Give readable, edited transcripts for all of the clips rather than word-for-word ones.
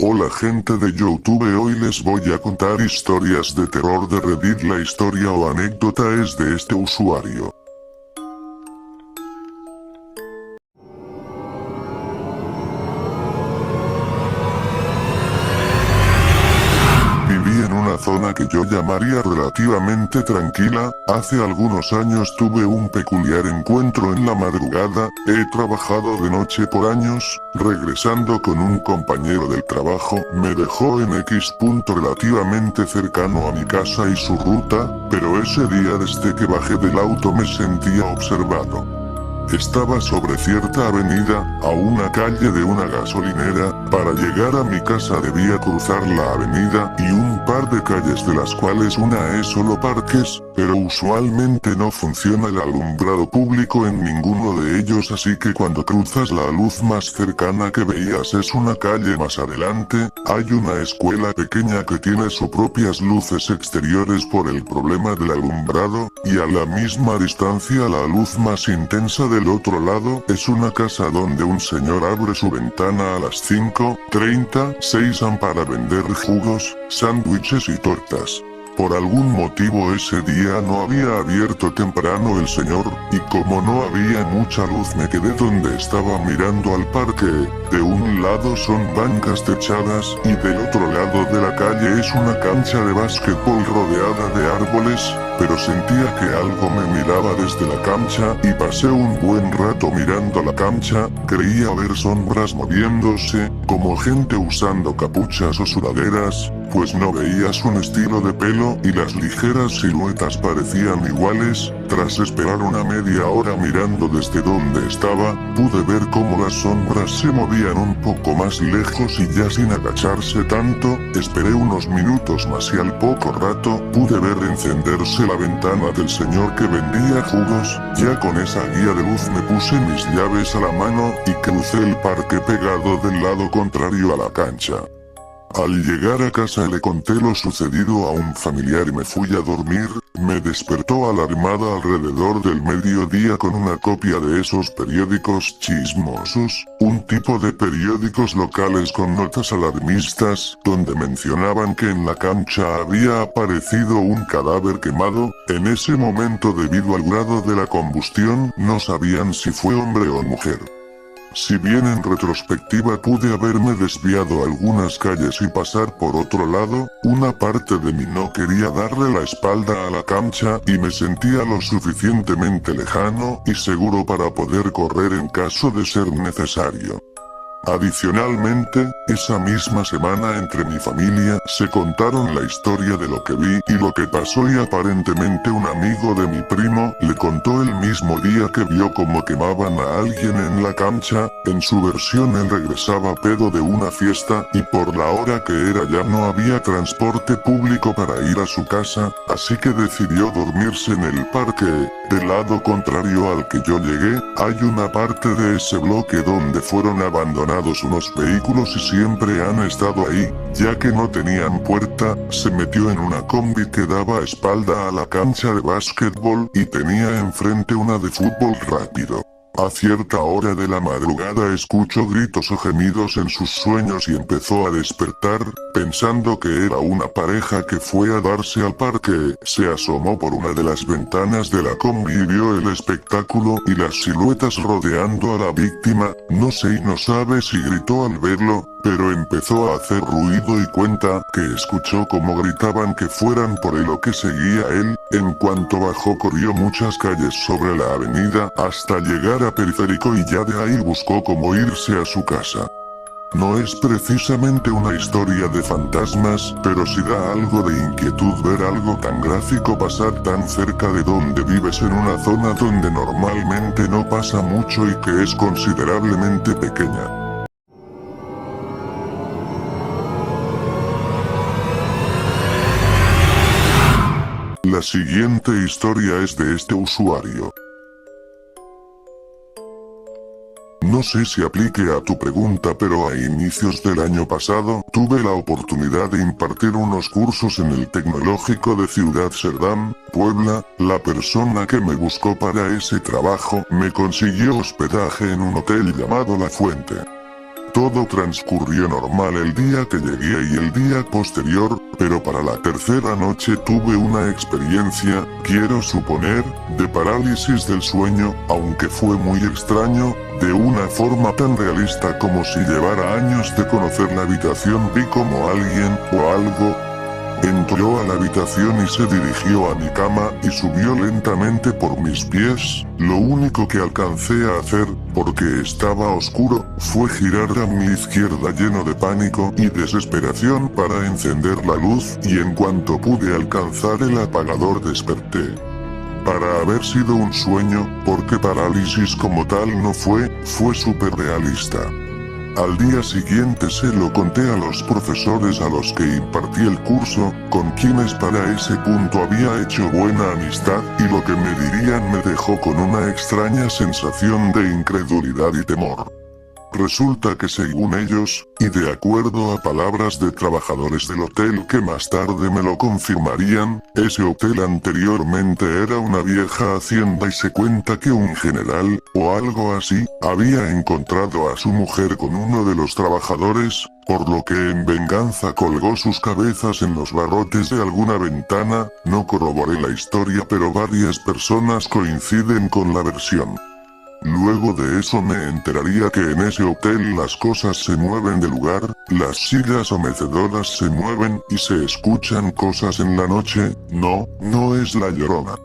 Hola gente de YouTube, hoy les voy a contar historias de terror de Reddit. La historia o anécdota es de este usuario. Viví en una zona que yo llamaría relativamente tranquila. Hace algunos años tuve un peculiar encuentro en la madrugada. He trabajado de noche por años. Regresando con un compañero del trabajo, me dejó en X punto relativamente cercano a mi casa y su ruta, pero ese día desde que bajé del auto me sentía observado. Estaba sobre cierta avenida, a una calle de una gasolinera. Para llegar a mi casa debía cruzar la avenida y un par de calles, de las cuales una es solo parques, pero usualmente no funciona el alumbrado público en ninguno de ellos, así que cuando cruzas la luz más cercana que veías es una calle más adelante. Hay una escuela pequeña que tiene sus propias luces exteriores por el problema del alumbrado, y a la misma distancia la luz más intensa del otro lado es una casa donde un señor abre su ventana a las 5:36 para vender jugos, sándwiches y tortas. Por algún motivo ese día no había abierto temprano el señor, y como no había mucha luz me quedé donde estaba mirando al parque. De un lado son bancas techadas, y del otro lado de la calle es una cancha de básquetbol rodeada de árboles, pero sentía que algo me miraba desde la cancha, y pasé un buen rato mirando la cancha. Creía ver sombras moviéndose, como gente usando capuchas o sudaderas, pues no veías un estilo de pelo, y las ligeras siluetas parecían iguales. Tras esperar una media hora mirando desde donde estaba, pude ver cómo las sombras se movían un poco más lejos y ya sin agacharse tanto. Esperé unos minutos más y al poco rato pude ver encenderse la ventana del señor que vendía jugos. Ya con esa guía de luz me puse mis llaves a la mano y crucé el parque pegado del lado contrario a la cancha. Al llegar a casa le conté lo sucedido a un familiar y me fui a dormir. Me despertó alarmada alrededor del mediodía con una copia de esos periódicos chismosos, un tipo de periódicos locales con notas alarmistas, donde mencionaban que en la cancha había aparecido un cadáver quemado. En ese momento, debido al grado de la combustión, no sabían si fue hombre o mujer. Si bien en retrospectiva pude haberme desviado algunas calles y pasar por otro lado, una parte de mí no quería darle la espalda a la cancha y me sentía lo suficientemente lejano y seguro para poder correr en caso de ser necesario. Adicionalmente, esa misma semana entre mi familia se contaron la historia de lo que vi y lo que pasó, y aparentemente un amigo de mi primo le contó el mismo día que vio cómo quemaban a alguien en la cancha. En su versión él regresaba pedo de una fiesta y por la hora que era ya no había transporte público para ir a su casa, así que decidió dormirse en el parque. Del lado contrario al que yo llegué, hay una parte de ese bloque donde fueron abandonados unos vehículos y siempre han estado ahí, ya que no tenían puerta. Se metió en una combi que daba espalda a la cancha de básquetbol y tenía enfrente una de fútbol rápido. A cierta hora de la madrugada escuchó gritos o gemidos en sus sueños y empezó a despertar, pensando que era una pareja que fue a darse al parque. Se asomó por una de las ventanas de la combi y vio el espectáculo y las siluetas rodeando a la víctima. No sé y no sabe si gritó al verlo, pero empezó a hacer ruido y cuenta que escuchó como gritaban que fueran por él o que seguía él. En cuanto bajó corrió muchas calles sobre la avenida hasta llegar a Periférico y ya de ahí buscó cómo irse a su casa. No es precisamente una historia de fantasmas, pero sí da algo de inquietud ver algo tan gráfico pasar tan cerca de donde vives, en una zona donde normalmente no pasa mucho y que es considerablemente pequeña. La siguiente historia es de este usuario. No sé si aplique a tu pregunta, pero a inicios del año pasado, tuve la oportunidad de impartir unos cursos en el Tecnológico de Ciudad Cerdán, Puebla. La persona que me buscó para ese trabajo me consiguió hospedaje en un hotel llamado La Fuente. Todo transcurrió normal el día que llegué y el día posterior, pero para la tercera noche tuve una experiencia, quiero suponer, de parálisis del sueño, aunque fue muy extraño, de una forma tan realista como si llevara años de conocer la habitación. Vi como alguien, o algo, entró a la habitación y se dirigió a mi cama y subió lentamente por mis pies. Lo único que alcancé a hacer, porque estaba oscuro, fue girar a mi izquierda lleno de pánico y desesperación para encender la luz, y en cuanto pude alcanzar el apagador desperté. Para haber sido un sueño, porque parálisis como tal no fue súper realista. Al día siguiente se lo conté a los profesores a los que impartí el curso, con quienes para ese punto había hecho buena amistad, y lo que me dirían me dejó con una extraña sensación de incredulidad y temor. Resulta que según ellos, y de acuerdo a palabras de trabajadores del hotel que más tarde me lo confirmarían, ese hotel anteriormente era una vieja hacienda y se cuenta que un general, o algo así, había encontrado a su mujer con uno de los trabajadores, por lo que en venganza colgó sus cabezas en los barrotes de alguna ventana. No corroboré la historia, pero varias personas coinciden con la versión. Luego de eso me enteraría que en ese hotel las cosas se mueven de lugar, las sillas o mecedoras se mueven y se escuchan cosas en la noche. No es la Llorona.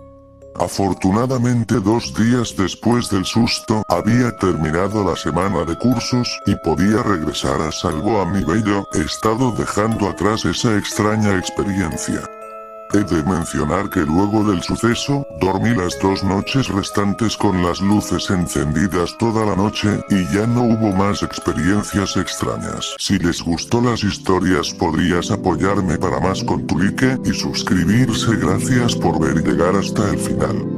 Afortunadamente 2 días después del susto, había terminado la semana de cursos y podía regresar a salvo a mi bello estado, dejando atrás esa extraña experiencia. He de mencionar que luego del suceso, dormí las 2 noches restantes con las luces encendidas toda la noche, y ya no hubo más experiencias extrañas. Si les gustó las historias podrías apoyarme para más con tu like y suscribirse. Gracias por ver y llegar hasta el final.